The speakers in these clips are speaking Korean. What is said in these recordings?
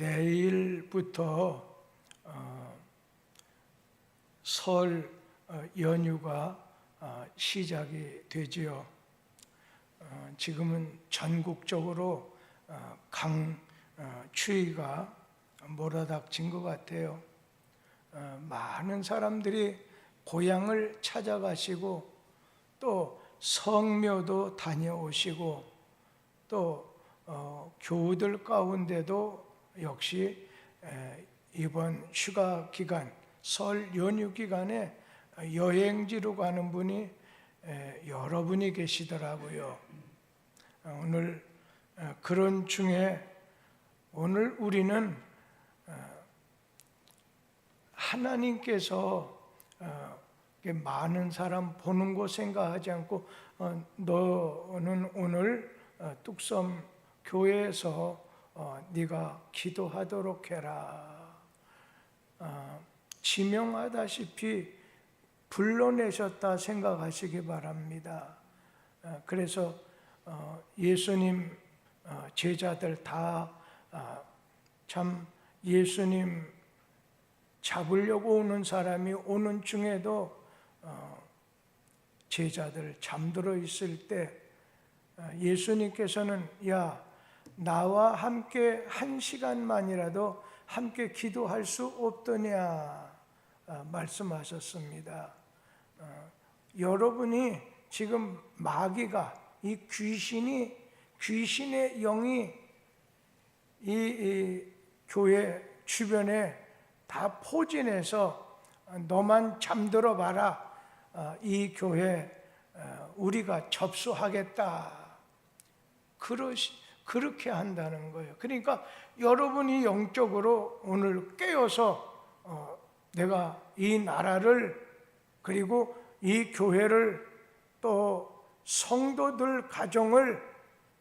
내일부터 설 연휴가 시작이 되지요. 지금은 전국적으로 강추위가 몰아닥친 것 같아요. 많은 사람들이 고향을 찾아가시고 또 성묘도 다녀오시고 또 교우들 가운데도 역시 이번 휴가 기간, 설 연휴 기간에 여행지로 가는 분이 여러분이 계시더라고요. 오늘 그런 중에 오늘 우리는 하나님께서 많은 사람 보는 거 생각하지 않고 너는 오늘 뚝섬 교회에서 네가 기도하도록 해라, 지명하다시피 불러내셨다 생각하시기 바랍니다. 그래서 예수님 제자들 다 참 예수님 잡으려고 오는 사람이 오는 중에도 제자들 잠들어 있을 때 예수님께서는 야, 나와 함께 1시간만이라도 함께 기도할 수 없더냐 말씀하셨습니다. 여러분이 지금 마귀가, 이 귀신의 영이 이 교회 주변에 다 포진해서 너만 잠들어 봐라, 이 교회 우리가 접수하겠다, 그렇게 한다는 거예요. 그러니까 여러분이 영적으로 오늘 깨어서 내가 이 나라를, 그리고 이 교회를, 또 성도들 가정을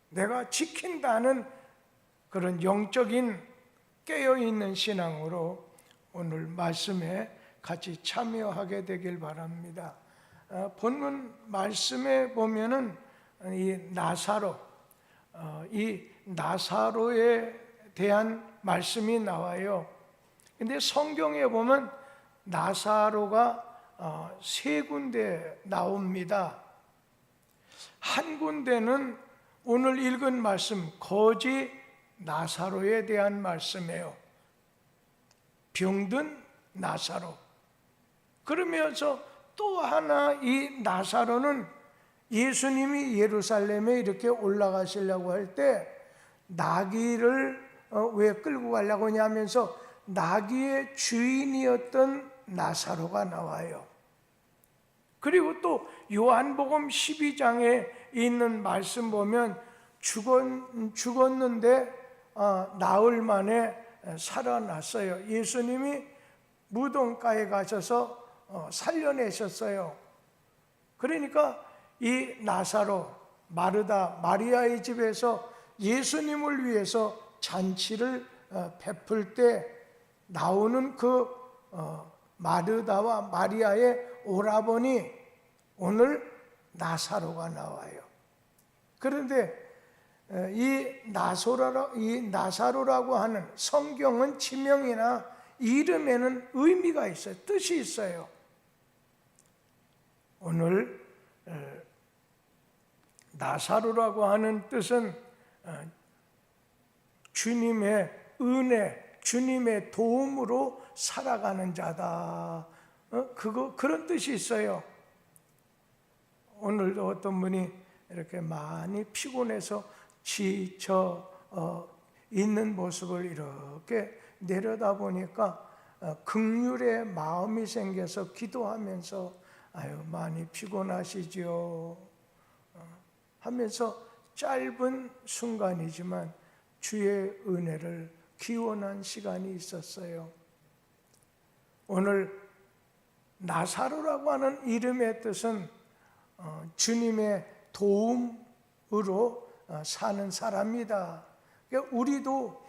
내가 지킨다는 그런 영적인 깨어있는 신앙으로 오늘 말씀에 같이 참여하게 되길 바랍니다. 본문 말씀에 보면은 이 나사로에 대한 말씀이 나와요. 근데 성경에 보면 나사로가 3군데 나옵니다. 한 군데는 오늘 읽은 말씀, 거지 나사로에 대한 말씀이에요. 병든 나사로. 그러면서 또 하나, 이 나사로는 예수님이 예루살렘에 이렇게 올라가시려고 할 때 나귀를 왜 끌고 가려고 하냐면서 나귀의 주인이었던 나사로가 나와요. 그리고 또 요한복음 12장에 있는 말씀 보면 죽었는데 나흘 만에 살아났어요. 예수님이 무덤가에 가셔서 살려내셨어요. 그러니까 이 나사로, 마르다, 마리아의 집에서 예수님을 위해서 잔치를 베풀 때 나오는 그 마르다와 마리아의 오라버니, 오늘 나사로가 나와요. 그런데 이 나사로라고 하는 성경은 지명이나 이름에는 의미가 있어요. 뜻이 있어요. 오늘 나사로라고 하는 뜻은 주님의 은혜, 주님의 도움으로 살아가는 자다, 그런 뜻이 있어요. 오늘도 어떤 분이 이렇게 많이 피곤해서 지쳐 있는 모습을 이렇게 내려다보니까 긍휼의 마음이 생겨서 기도하면서 아유, 많이 피곤하시지요 하면서 짧은 순간이지만 주의 은혜를 기원한 시간이 있었어요. 오늘 나사로라고 하는 이름의 뜻은 주님의 도움으로 사는 사람이다. 그러니까 우리도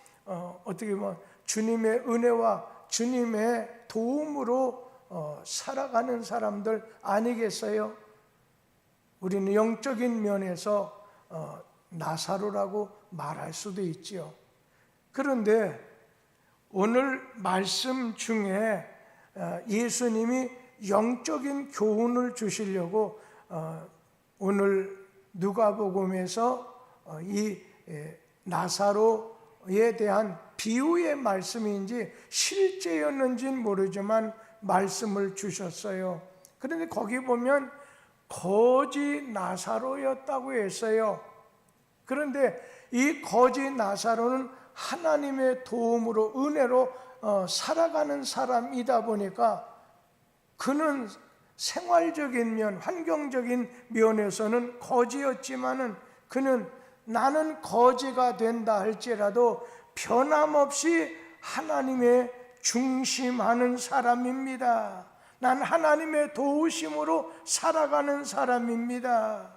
어떻게 보면 주님의 은혜와 주님의 도움으로 살아가는 사람들 아니겠어요? 우리는 영적인 면에서 나사로라고 말할 수도 있지요. 그런데 오늘 말씀 중에 예수님이 영적인 교훈을 주시려고 오늘 누가복음에서 이 나사로에 대한 비유의 말씀인지 실제였는지는 모르지만 말씀을 주셨어요. 그런데 거기 보면 거지 나사로였다고 했어요. 그런데 이 거지 나사로는 하나님의 도움으로 은혜로 살아가는 사람이다 보니까 그는 생활적인 면, 환경적인 면에서는 거지였지만은 그는 나는 거지가 된다 할지라도 변함없이 하나님의 중심하는 사람입니다. 난 하나님의 도우심으로 살아가는 사람입니다.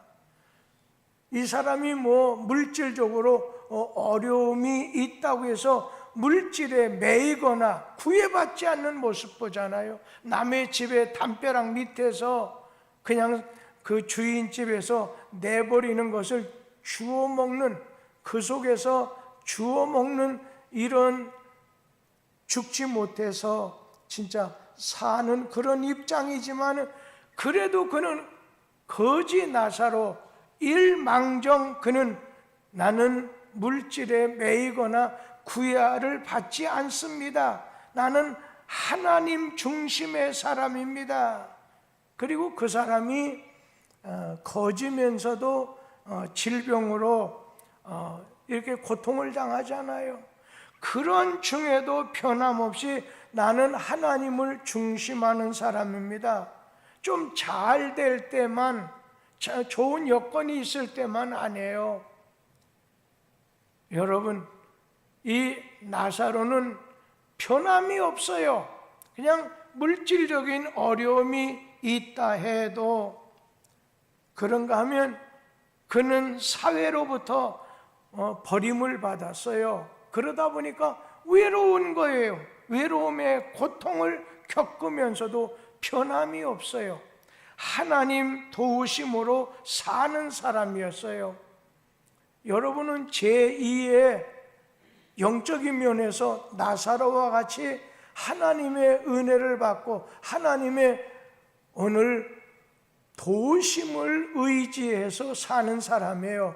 이 사람이 물질적으로 어려움이 있다고 해서 물질에 매이거나 구애받지 않는 모습 보잖아요. 남의 집에 담벼락 밑에서 그냥 그 주인 집에서 내버리는 것을 주워 먹는, 그 속에서 주워 먹는 이런 죽지 못해서 진짜 사는 그런 입장이지만 그래도 그는 거지 나사로 일망정 그는 나는 물질에 매이거나 구애를 받지 않습니다. 나는 하나님 중심의 사람입니다. 그리고 그 사람이 거지면서도 질병으로 이렇게 고통을 당하잖아요. 그런 중에도 변함없이 나는 하나님을 중심하는 사람입니다. 좀 잘 될 때만, 좋은 여건이 있을 때만 아니에요. 여러분, 이 나사로는 변함이 없어요. 그냥 물질적인 어려움이 있다 해도 그런가 하면 그는 사회로부터 버림을 받았어요. 그러다 보니까 외로운 거예요. 외로움의 고통을 겪으면서도 변함이 없어요. 하나님 도우심으로 사는 사람이었어요. 여러분은 제2의 영적인 면에서 나사로와 같이 하나님의 은혜를 받고 하나님의 오늘 도우심을 의지해서 사는 사람이에요.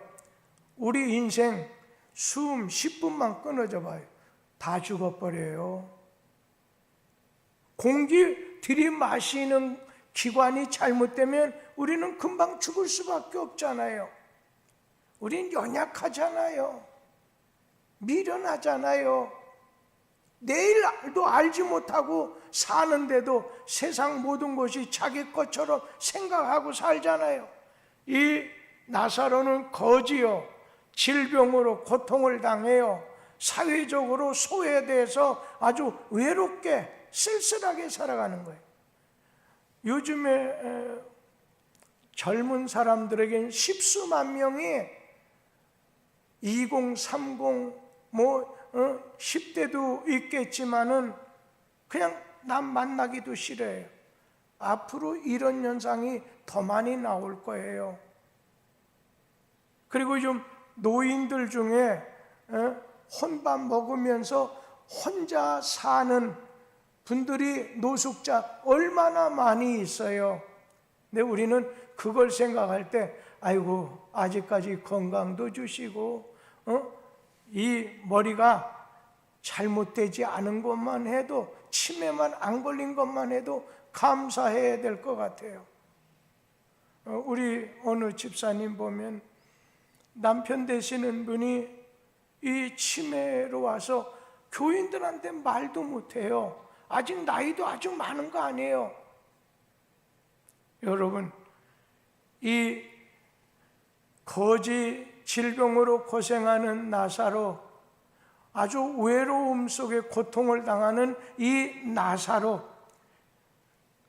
우리 인생 숨 10분만 끊어져 봐요. 다 죽어버려요. 공기 들이마시는 기관이 잘못되면 우리는 금방 죽을 수밖에 없잖아요. 우린 연약하잖아요. 미련하잖아요. 내일도 알지 못하고 사는데도 세상 모든 것이 자기 것처럼 생각하고 살잖아요. 이 나사로는 거지요. 질병으로 고통을 당해요. 사회적으로 소외돼서 아주 외롭게 쓸쓸하게 살아가는 거예요. 요즘에 젊은 사람들에겐 십수만 명이 20, 30, 10대도 있겠지만은 그냥 남 만나기도 싫어해요. 앞으로 이런 현상이 더 많이 나올 거예요. 그리고 좀 노인들 중에 혼밥 먹으면서 혼자 사는 분들이 노숙자 얼마나 많이 있어요. 근데 우리는 그걸 생각할 때 아이고 아직까지 건강도 주시고 이 머리가 잘못되지 않은 것만 해도 치매만 안 걸린 것만 해도 감사해야 될 것 같아요. 우리 어느 집사님 보면 남편 되시는 분이 이 치매로 와서 교인들한테 말도 못해요. 아직 나이도 아주 많은 거 아니에요. 여러분, 이 거지 질병으로 고생하는 나사로, 아주 외로움 속에 고통을 당하는 이 나사로.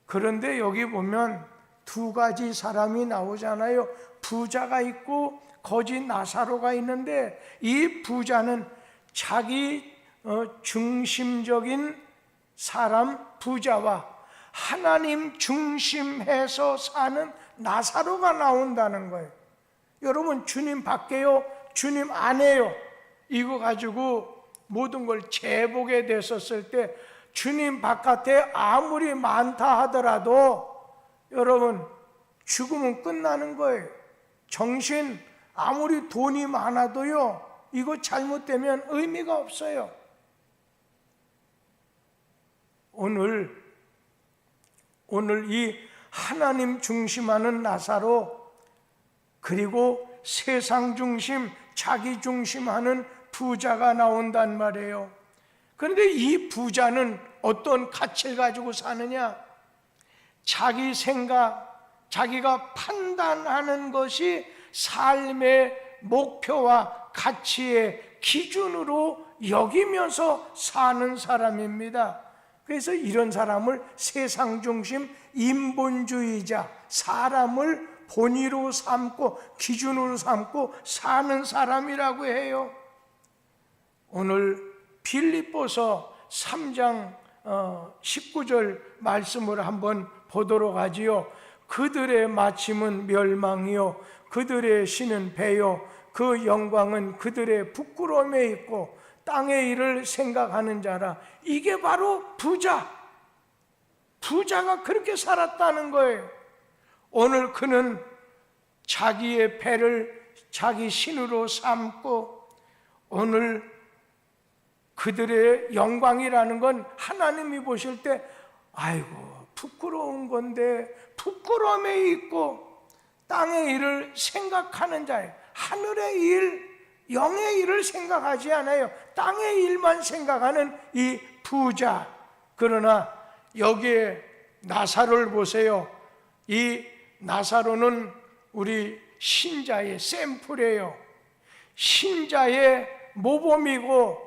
그런데 여기 보면 두 가지 사람이 나오잖아요. 부자가 있고 거지 나사로가 있는데 이 부자는 자기 중심적인 사람 부자와 하나님 중심해서 사는 나사로가 나온다는 거예요. 여러분, 주님 밖에요, 주님 안에요, 이거 가지고 모든 걸 재보게 됐었을 때 주님 바깥에 아무리 많다 하더라도 여러분 죽으면 끝나는 거예요. 정신 아무리 돈이 많아도요, 이거 잘못되면 의미가 없어요. 오늘 이 하나님 중심하는 나사로, 그리고 세상 중심, 자기 중심하는 부자가 나온단 말이에요. 그런데 이 부자는 어떤 가치를 가지고 사느냐? 자기 생각, 자기가 판단하는 것이 삶의 목표와 가치의 기준으로 여기면서 사는 사람입니다. 그래서 이런 사람을 세상 중심 인본주의자, 사람을 본위로 삼고 기준으로 삼고 사는 사람이라고 해요. 오늘 빌립보서 3장 19절 말씀을 한번 보도록 하지요. 그들의 마침은 멸망이요 그들의 신은 배요 그 영광은 그들의 부끄러움에 있고 땅의 일을 생각하는 자라. 이게 바로 부자가 그렇게 살았다는 거예요. 오늘 그는 자기의 배를 자기 신으로 삼고, 오늘 그들의 영광이라는 건 하나님이 보실 때 아이고 부끄러운 건데, 부끄러움에 있고 땅의 일을 생각하는 자예요. 하늘의 일, 영의 일을 생각하지 않아요. 땅의 일만 생각하는 이 부자. 그러나 여기에 나사로를 보세요. 이 나사로는 우리 신자의 샘플이에요. 신자의 모범이고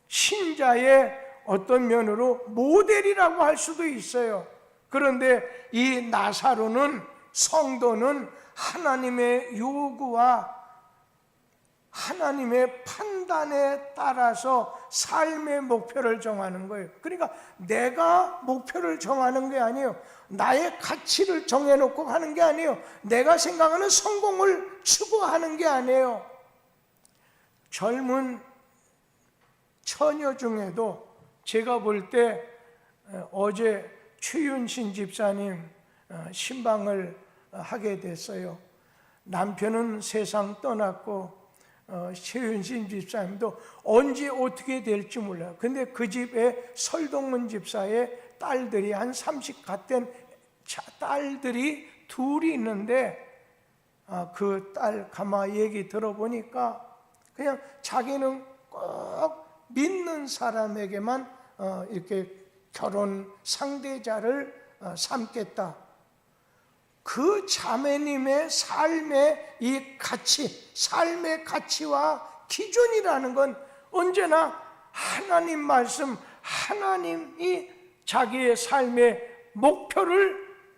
신자의 어떤 면으로 모델이라고 할 수도 있어요. 그런데 이 나사로는, 성도는 하나님의 요구와 하나님의 판단에 따라서 삶의 목표를 정하는 거예요. 그러니까 내가 목표를 정하는 게 아니에요. 나의 가치를 정해놓고 하는 게 아니에요. 내가 생각하는 성공을 추구하는 게 아니에요. 젊은 처녀 중에도 제가 볼 때 어제 최윤신 집사님 신방을 하게 됐어요. 남편은 세상 떠났고 최윤신 집사님도 언제 어떻게 될지 몰라요. 근데 그 집에 설동문 집사의 딸들이 한 30 갓된 딸들이 둘이 있는데, 그 딸 가마 얘기 들어보니까 그냥 자기는 꼭 믿는 사람에게만 이렇게 결혼 상대자를 삼겠다. 그 자매님의 삶의 이 가치, 삶의 가치와 기준이라는 건 언제나 하나님 말씀, 하나님이 자기의 삶의 목표를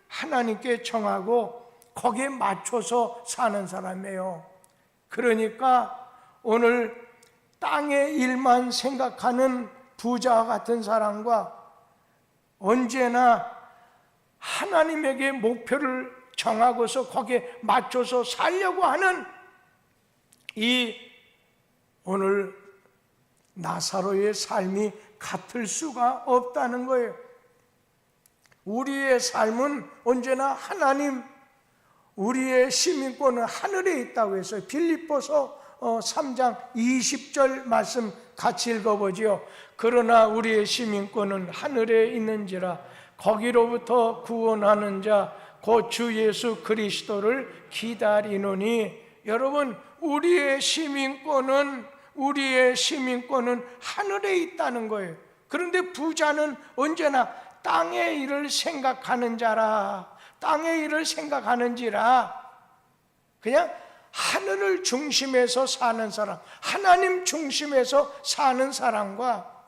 하나님께 정하고 거기에 맞춰서 사는 사람이에요. 그러니까 오늘 땅의 일만 생각하는 부자와 같은 사람과 언제나 하나님에게 목표를 정하고서 거기에 맞춰서 살려고 하는 이 오늘 나사로의 삶이 같을 수가 없다는 거예요. 우리의 삶은 언제나 하나님, 우리의 시민권은 하늘에 있다고 했어요. 빌립보서 3장 20절 말씀 같이 읽어보지요. 그러나 우리의 시민권은 하늘에 있는지라 거기로부터 구원하는 자 곧 주 예수 그리스도를 기다리노니. 여러분, 우리의 시민권은 하늘에 있다는 거예요. 그런데 부자는 언제나 땅의 일을 생각하는 자라, 땅의 일을 생각하는지라. 그냥 하늘을 중심에서 사는 사람, 하나님 중심에서 사는 사람과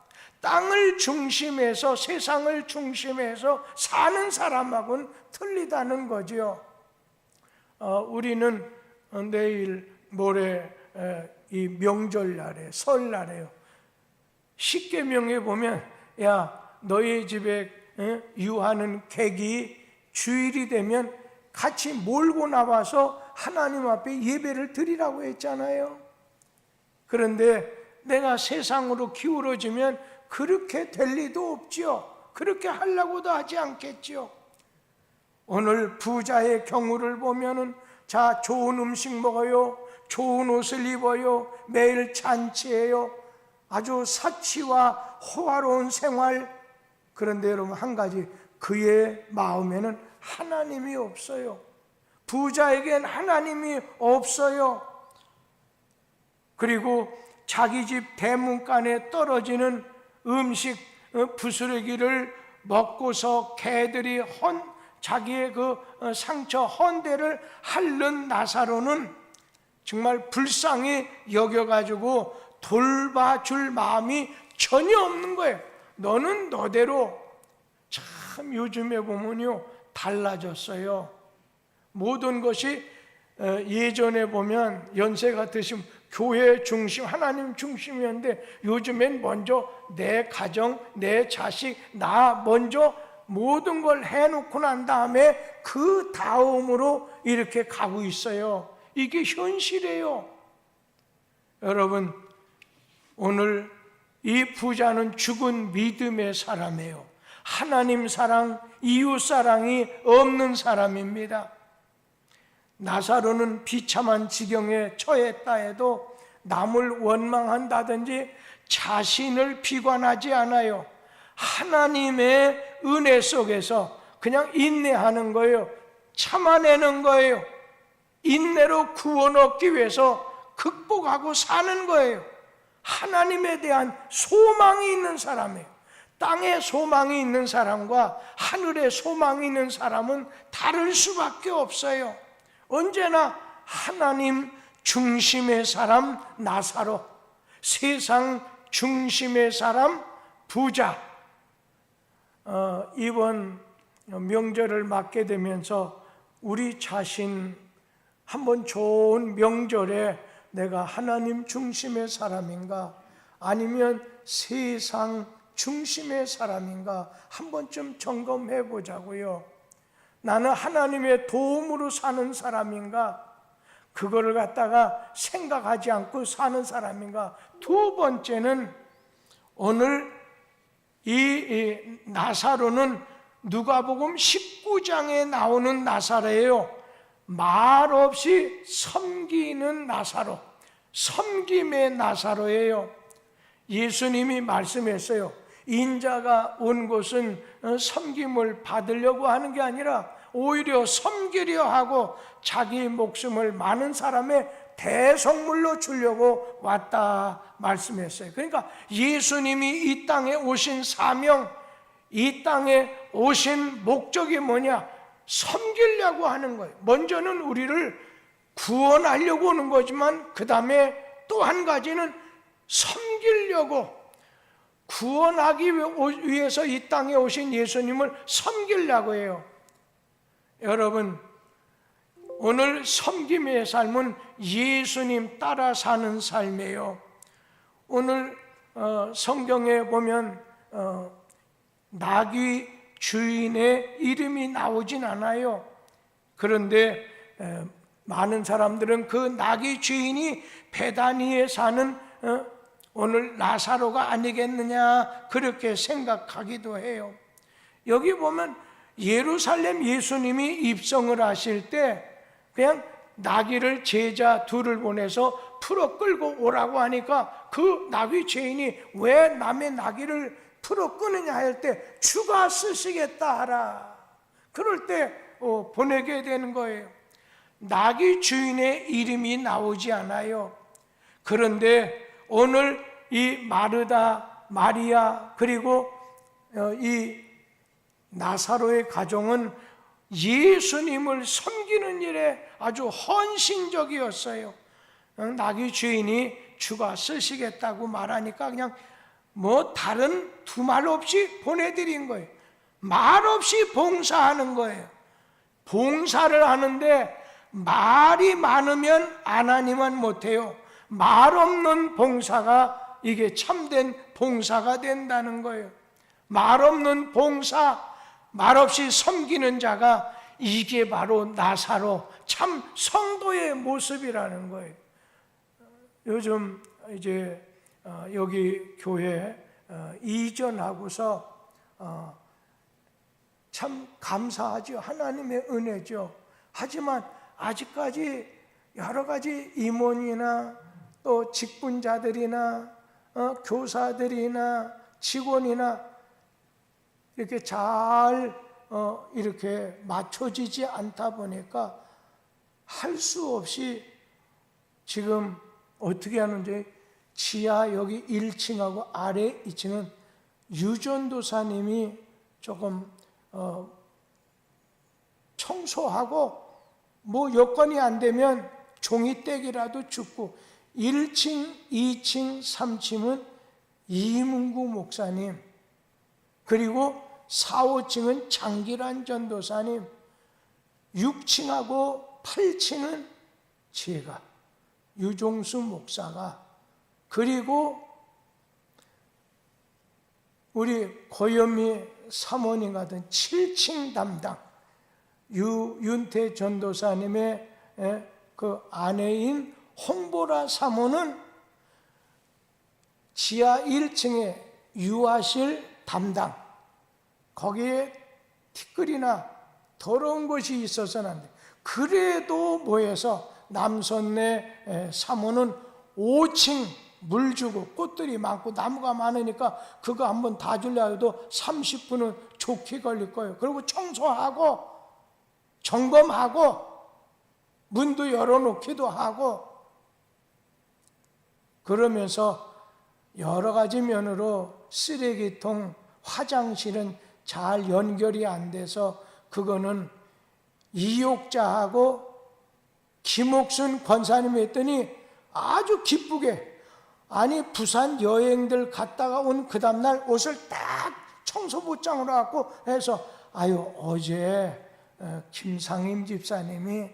땅을 중심에서, 세상을 중심에서 사는 사람하고는 틀리다는 거죠. 우리는 내일 모레 이 명절날에, 설날에요. 십계명에 보면 야, 너희 집에 유하는 객이 주일이 되면 같이 몰고 나와서 하나님 앞에 예배를 드리라고 했잖아요. 그런데 내가 세상으로 기울어지면 그렇게 될 리도 없지요. 그렇게 하려고도 하지 않겠지요. 오늘 부자의 경우를 보면은 자, 좋은 음식 먹어요, 좋은 옷을 입어요, 매일 잔치해요, 아주 사치와 호화로운 생활. 그런데 여러분, 한 가지, 그의 마음에는 하나님이 없어요. 부자에겐 하나님이 없어요. 그리고 자기 집 대문간에 떨어지는 음식 부스러기를 먹고서 개들이 자기의 그 상처 헌대를 핥는 나사로는 정말 불쌍히 여겨가지고 돌봐줄 마음이 전혀 없는 거예요. 너는 너대로. 참 요즘에 보면요, 달라졌어요. 모든 것이 예전에 보면 연세가 드시면 교회 중심, 하나님 중심이었는데 요즘엔 먼저 내 가정, 내 자식, 나 먼저 모든 걸 해놓고 난 다음에 그 다음으로 이렇게 가고 있어요. 이게 현실이에요. 여러분, 오늘 이 부자는 죽은 믿음의 사람이에요. 하나님 사랑, 이웃 사랑이 없는 사람입니다. 나사로는 비참한 지경에 처했다 해도 남을 원망한다든지 자신을 비관하지 않아요. 하나님의 은혜 속에서 그냥 인내하는 거예요. 참아내는 거예요. 인내로 구원 얻기 위해서 극복하고 사는 거예요. 하나님에 대한 소망이 있는 사람이에요. 땅에 소망이 있는 사람과 하늘에 소망이 있는 사람은 다를 수밖에 없어요. 언제나 하나님 중심의 사람 나사로, 세상 중심의 사람 부자. 이번 명절을 맞게 되면서 우리 자신 한번 좋은 명절에 내가 하나님 중심의 사람인가 아니면 세상 중심의 사람인가 한 번쯤 점검해 보자고요. 나는 하나님의 도움으로 사는 사람인가, 그거를 갖다가 생각하지 않고 사는 사람인가. 두 번째는 오늘 이 나사로는 누가복음 19장에 나오는 나사로예요. 말없이 섬기는 나사로, 섬김의 나사로예요. 예수님이 말씀했어요. 인자가 온 곳은 섬김을 받으려고 하는 게 아니라 오히려 섬기려 하고 자기 목숨을 많은 사람의 대성물로 주려고 왔다 말씀했어요. 그러니까 예수님이 이 땅에 오신 사명, 이 땅에 오신 목적이 뭐냐? 섬기려고 하는 거예요. 먼저는 우리를 구원하려고 오는 거지만 그 다음에 또 한 가지는 섬기려고, 구원하기 위해서 이 땅에 오신 예수님을 섬기려고 해요. 여러분, 오늘 섬김의 삶은 예수님 따라 사는 삶이에요. 오늘 성경에 보면 나귀 주인의 이름이 나오진 않아요. 그런데 많은 사람들은 그 나귀 주인이 베다니에 사는 오늘 나사로가 아니겠느냐 그렇게 생각하기도 해요. 여기 보면 예루살렘 예수님이 입성을 하실 때 그냥 나귀를 제자 둘을 보내서 풀어 끌고 오라고 하니까 그 나귀 주인이 왜 남의 나귀를 풀어 끄느냐 할 때 주가 쓰시겠다 하라. 그럴 때 보내게 되는 거예요. 나귀 주인의 이름이 나오지 않아요. 그런데 오늘 이 마르다, 마리아 그리고 이 나사로의 가정은 예수님을 섬기는 일에 아주 헌신적이었어요. 나귀 주인이 주가 쓰시겠다고 말하니까 그냥 다른 두말 없이 보내드린 거예요. 말 없이 봉사하는 거예요. 봉사를 하는데 말이 많으면 안 하니만 못해요. 말 없는 봉사가 이게 참된 봉사가 된다는 거예요. 말 없는 봉사, 말 없이 섬기는 자가 이게 바로 나사로 참 성도의 모습이라는 거예요. 요즘 이제 여기 교회 이전하고서 참 감사하죠. 하나님의 은혜죠. 하지만 아직까지 여러 가지 임원이나 또 직분자들이나 교사들이나 직원이나 이렇게 잘 이렇게 맞춰지지 않다 보니까 할 수 없이 지금 어떻게 하는지 지하 여기 1층하고 아래 2층은 유전도사님이 조금 청소하고 뭐 여건이 안 되면 종이떼기라도 줍고 1층, 2층, 3층은 이문구 목사님, 그리고 4, 5층은 장기란 전도사님, 6층하고 8층은 제가 유종수 목사가, 그리고 우리 고현미 사모님 같은 7층 담당 윤태 전도사님의 그 아내인 홍보라 사모는 지하 1층에 유아실 담당, 거기에 티끌이나 더러운 것이 있어서는 안 돼. 그래도 모여서 남선내 사모는 5층 물 주고 꽃들이 많고 나무가 많으니까 그거 한번 다 주려 해도 30분은 좋게 걸릴 거예요. 그리고 청소하고 점검하고 문도 열어놓기도 하고 그러면서 여러 가지 면으로 쓰레기통, 화장실은 잘 연결이 안 돼서 그거는 이욕자하고 김옥순 권사님이 했더니 아주 기쁘게, 아니 부산 여행들 갔다가 온 그 다음날 옷을 딱 청소부장으로 갖고 해서 아유 어제 김상임 집사님이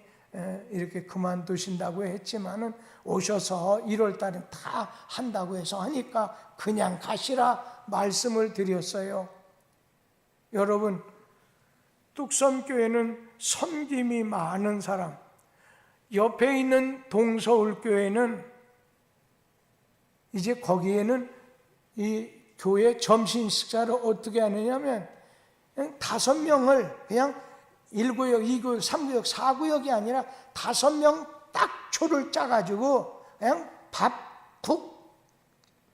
이렇게 그만두신다고 했지만은 오셔서 1월 달에 다 한다고 해서 하니까 그냥 가시라 말씀을 드렸어요. 여러분, 뚝섬교회는 섬김이 많은 사람, 옆에 있는 동서울교회는 이제 거기에는 이 교회 점심 식사를 어떻게 하느냐면 그냥 5명을 그냥 1구역, 2구역, 3구역, 4구역이 아니라 5명 딱 초를 짜가지고 그냥 밥, 국,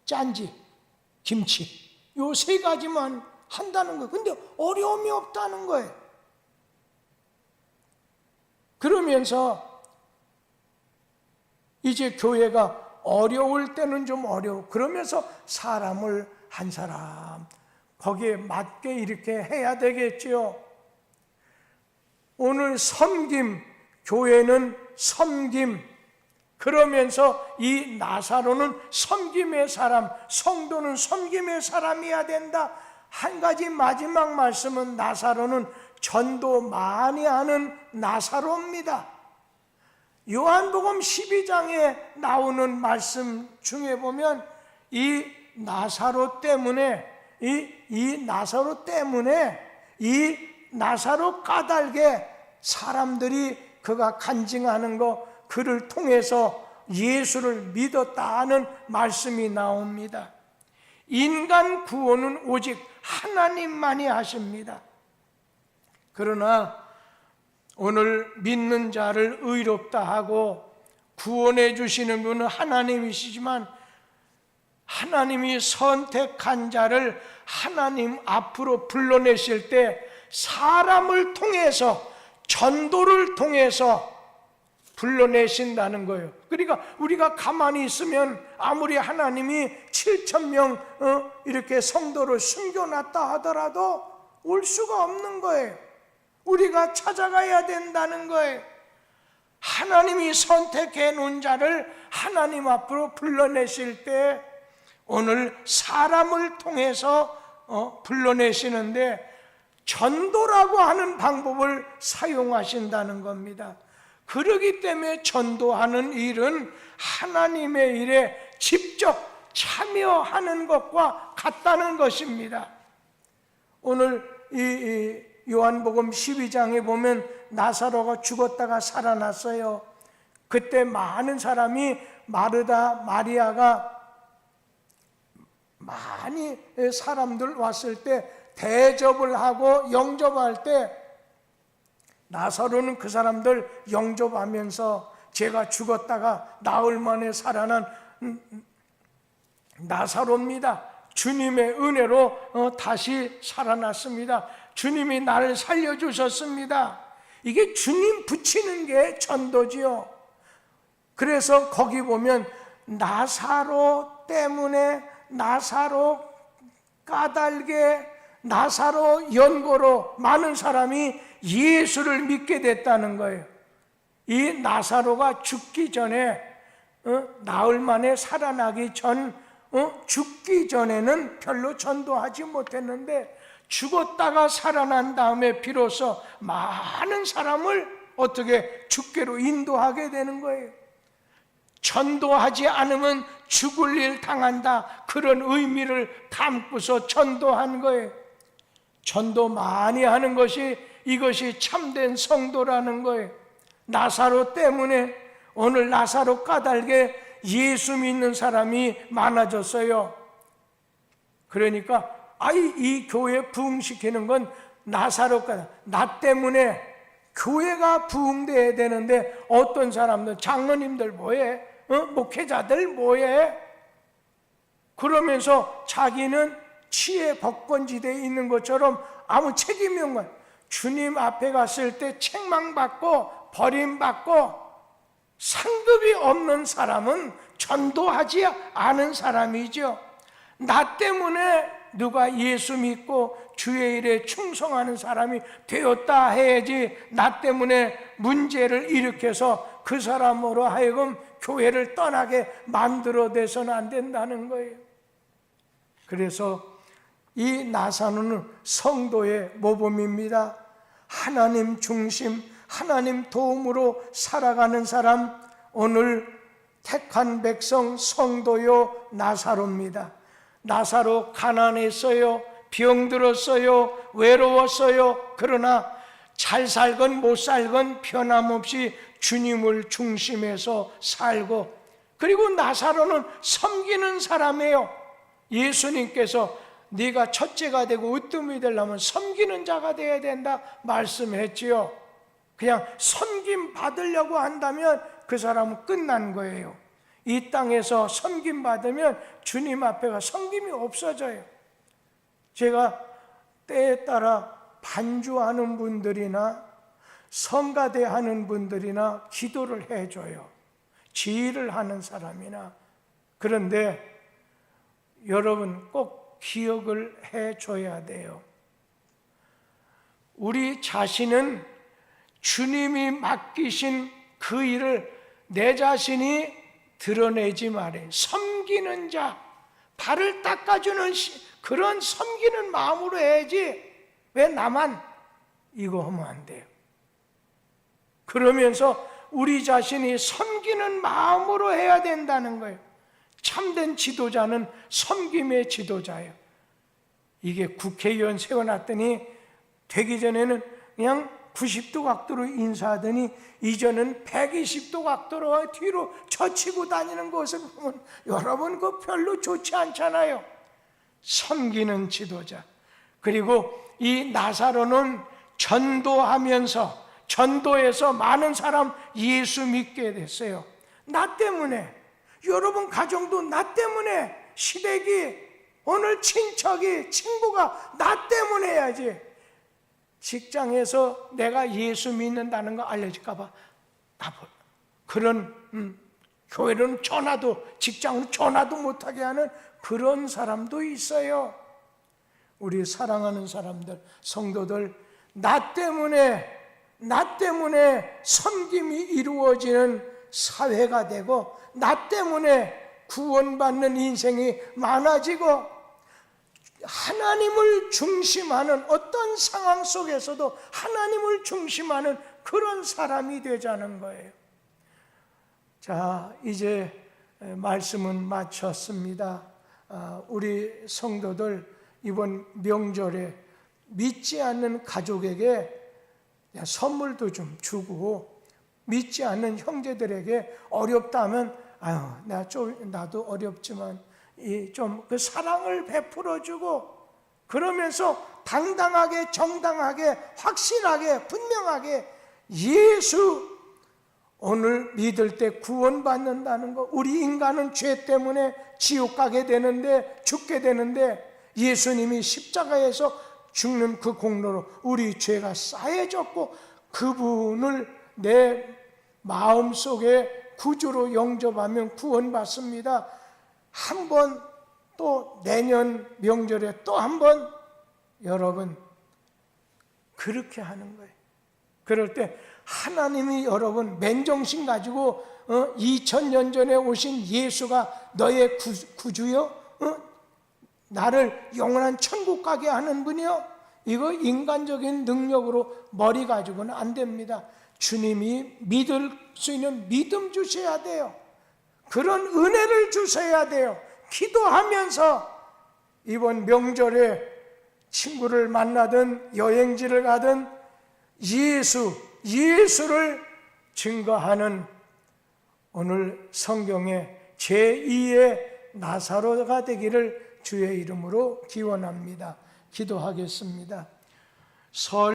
짠지, 김치 요 3가지만 한다는 거예요. 근데 어려움이 없다는 거예요. 그러면서 이제 교회가 어려울 때는 좀 어려워. 그러면서 사람을 한 사람 거기에 맞게 이렇게 해야 되겠죠. 오늘 섬김, 교회는 섬김, 그러면서 이 나사로는 섬김의 사람, 성도는 섬김의 사람이어야 된다. 한 가지 마지막 말씀은 나사로는 전도 많이 하는 나사로입니다. 요한복음 12장에 나오는 말씀 중에 보면 이 나사로 때문에 이 나사로 까닭에 사람들이 그가 간증하는 거, 그를 통해서 예수를 믿었다 하는 말씀이 나옵니다. 인간 구원은 오직 하나님만이 하십니다. 그러나 오늘 믿는 자를 의롭다 하고 구원해 주시는 분은 하나님이시지만 하나님이 선택한 자를 하나님 앞으로 불러내실 때 사람을 통해서, 전도를 통해서 불러내신다는 거예요. 그러니까 우리가 가만히 있으면 아무리 하나님이 7,000명 이렇게 성도를 숨겨놨다 하더라도 올 수가 없는 거예요. 우리가 찾아가야 된다는 거예요. 하나님이 선택해 놓은 자를 하나님 앞으로 불러내실 때 오늘 사람을 통해서 불러내시는데 전도라고 하는 방법을 사용하신다는 겁니다. 그러기 때문에 전도하는 일은 하나님의 일에 직접 참여하는 것과 같다는 것입니다. 오늘 이 요한복음 12장에 보면 나사로가 죽었다가 살아났어요. 그때 많은 사람이 마르다, 마리아가 많이 사람들 왔을 때 대접을 하고 영접할 때 나사로는 그 사람들 영접하면서 제가 죽었다가 나흘 만에 살아난 나사로입니다. 주님의 은혜로 다시 살아났습니다. 주님이 나를 살려주셨습니다. 이게 주님 붙이는 게 전도지요. 그래서 거기 보면 나사로 때문에, 나사로 까닭에, 나사로 연고로 많은 사람이 예수를 믿게 됐다는 거예요. 이 나사로가 죽기 전에 나흘 만에 살아나기 전 죽기 전에는 별로 전도하지 못했는데 죽었다가 살아난 다음에 비로소 많은 사람을 어떻게 주께로 인도하게 되는 거예요. 전도하지 않으면 죽을 일 당한다, 그런 의미를 담고서 전도한 거예요. 전도 많이 하는 것이 이것이 참된 성도라는 거예요. 나사로 때문에 오늘 나사로 까닭에 예수 믿는 사람이 많아졌어요. 그러니까 이 교회 부흥시키는 건 나사로 까닭, 나 때문에 교회가 부흥돼야 되는데 어떤 사람들, 장로님들 뭐해? 목회자들 뭐해? 그러면서 자기는 치의 법권지대에 있는 것처럼 아무 책임이 없는 거야. 주님 앞에 갔을 때 책망받고 버림받고 상급이 없는 사람은 전도하지 않은 사람이죠. 나 때문에 누가 예수 믿고 주의 일에 충성하는 사람이 되었다 해야지, 나 때문에 문제를 일으켜서 그 사람으로 하여금 교회를 떠나게 만들어내서는 안 된다는 거예요. 그래서 이 나사로는 성도의 모범입니다. 하나님 중심, 하나님 도움으로 살아가는 사람, 오늘 택한 백성 성도요 나사로입니다. 나사로 가난했어요, 병들었어요, 외로웠어요. 그러나 잘 살건 못 살건 변함없이 주님을 중심해서 살고, 그리고 나사로는 섬기는 사람이에요. 예수님께서 네가 첫째가 되고 으뜸이 되려면 섬기는 자가 되어야 된다 말씀했지요. 그냥 섬김 받으려고 한다면 그 사람은 끝난 거예요. 이 땅에서 섬김 받으면 주님 앞에가 섬김이 없어져요. 제가 때에 따라 반주하는 분들이나 성가대 하는 분들이나 기도를 해줘요. 지휘를 하는 사람이나. 그런데 여러분 꼭 기억을 해줘야 돼요. 우리 자신은 주님이 맡기신 그 일을 내 자신이 드러내지 말아요. 섬기는 자, 발을 닦아주는 그런 섬기는 마음으로 해야지, 왜 나만 이거 하면 안 돼요. 그러면서 우리 자신이 섬기는 마음으로 해야 된다는 거예요. 참된 지도자는 섬김의 지도자예요. 이게 국회의원 세워놨더니 되기 전에는 그냥 90도 각도로 인사하더니 이제는 120도 각도로 뒤로 젖히고 다니는 것을 보면 여러분 그거 별로 좋지 않잖아요. 섬기는 지도자. 그리고 이 나사로는 전도하면서, 전도해서 많은 사람 예수 믿게 됐어요. 나 때문에. 여러분 가정도 나 때문에, 시댁이, 오늘 친척이, 친구가 나 때문에 해야지. 직장에서 내가 예수 믿는다는 거 알려질까 봐 그런 교회는 전화도, 직장은 전화도 못하게 하는 그런 사람도 있어요. 우리 사랑하는 사람들, 성도들, 나 때문에 섬김이 이루어지는 사회가 되고, 나 때문에 구원받는 인생이 많아지고, 하나님을 중심하는, 어떤 상황 속에서도 하나님을 중심하는 그런 사람이 되자는 거예요. 자, 이제 말씀은 마쳤습니다. 우리 성도들 이번 명절에 믿지 않는 가족에게 선물도 좀 주고, 믿지 않는 형제들에게 어렵다면 나도 어렵지만 좀 그 사랑을 베풀어주고, 그러면서 당당하게, 정당하게, 확실하게, 분명하게 예수 오늘 믿을 때 구원받는다는 거. 우리 인간은 죄 때문에 지옥 가게 되는데, 죽게 되는데, 예수님이 십자가에서 죽는 그 공로로 우리 죄가 쌓여졌고, 그분을 내 마음속에 구주로 영접하면 구원받습니다. 한 번, 또 내년 명절에 또 한 번, 여러분 그렇게 하는 거예요. 그럴 때 하나님이 여러분 맨정신 가지고 2000년 전에 오신 예수가 너의 구주요? 나를 영원한 천국 가게 하는 분이요? 이거 인간적인 능력으로 머리 가지고는 안 됩니다. 주님이 믿을 수 있는 믿음 주셔야 돼요. 그런 은혜를 주셔야 돼요. 기도하면서 이번 명절에 친구를 만나든 여행지를 가든 예수를 증거하는 오늘 성경의 제2의 나사로가 되기를 주의 이름으로 기원합니다. 기도하겠습니다.